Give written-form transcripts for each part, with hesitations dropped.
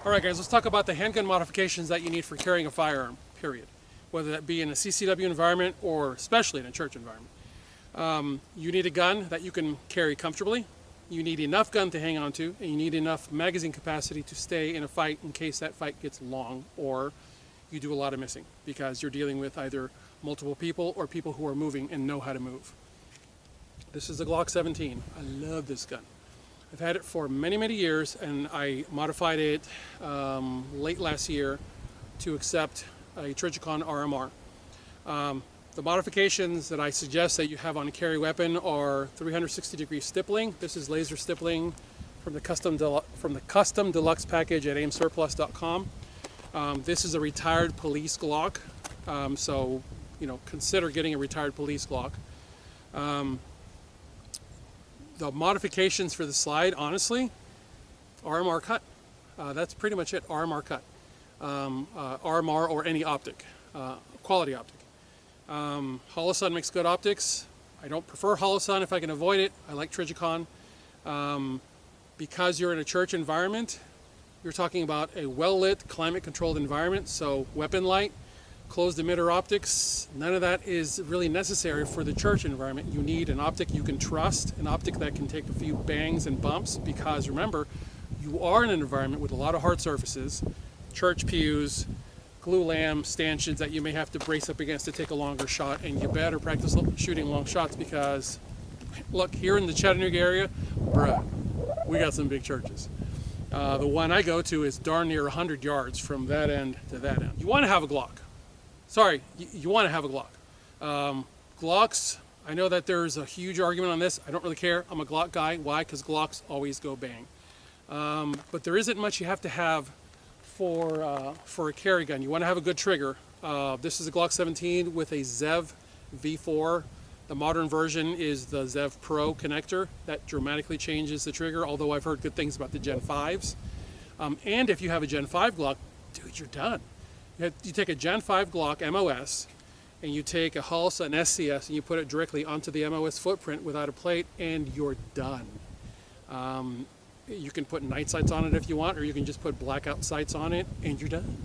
Alright guys, let's talk about the handgun modifications that you need for carrying a firearm, period. Whether that be in a CCW environment or especially in a church environment. You need a gun that you can carry comfortably. You need enough gun to hang on to, and you need enough magazine capacity to stay in a fight in case that fight gets long or you do a lot of missing because you're dealing with either multiple people or people who are moving and know how to move. This is the Glock 17. I love this gun. I've had it for many, many years, and I modified it late last year to accept a Trijicon RMR. The modifications that I suggest that you have on a carry weapon are 360-degree stippling. This is laser stippling from the custom deluxe package at aimsurplus.com. This is a retired police Glock, so consider getting a retired police Glock. The modifications for the slide, honestly, RMR cut. That's pretty much it, RMR cut. RMR or any optic, quality optic. Holosun makes good optics. I don't prefer Holosun if I can avoid it. I like Trijicon. Because you're in a church environment, you're talking about a well-lit, climate-controlled environment, so weapon light, closed emitter optics, none of that is really necessary for the church environment. You need an optic you can trust, an optic that can take a few bangs and bumps, because remember, you are in an environment with a lot of hard surfaces, church pews, glue lamb stanchions that you may have to brace up against to take a longer shot, and you better practice shooting long shots because, look, here in the Chattanooga area, bruh, we got some big churches. The one I go to is darn near 100 yards from that end to that end. You want to have a Glock. Sorry, you want to have a Glock. Glocks, I know that there's a huge argument on this. I don't really care. I'm a Glock guy. Why? Because Glocks always go bang. But there isn't much you have to have for a carry gun. You want to have a good trigger. This is a Glock 17 with a ZEV V4. The modern version is the ZEV Pro connector. That dramatically changes the trigger, although I've heard good things about the Gen 5s. And if you have a Gen 5 Glock, dude, you're done. You take a Gen 5 Glock MOS and you take a Holosun SCS and you put it directly onto the MOS footprint without a plate and you're done. You can put night sights on it if you want, or you can just put blackout sights on it and you're done.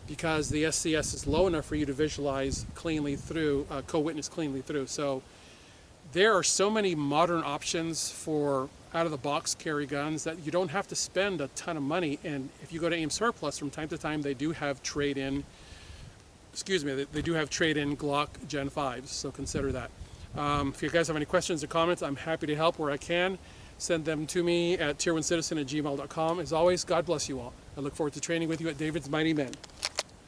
Because the SCS is low enough for you to visualize cleanly through, co-witness cleanly through. So there are so many modern options for out-of-the-box carry guns that you don't have to spend a ton of money. And if you go to Aim Surplus from time to time, they do have trade-in, they do have trade-in Glock Gen 5s, so consider that. If you guys have any questions or comments, I'm happy to help where I can. Send them to me at tier1citizen@gmail.com. As always, God bless you all. I look forward to training with you at David's Mighty Men.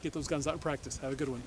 Get those guns out in practice. Have a good one.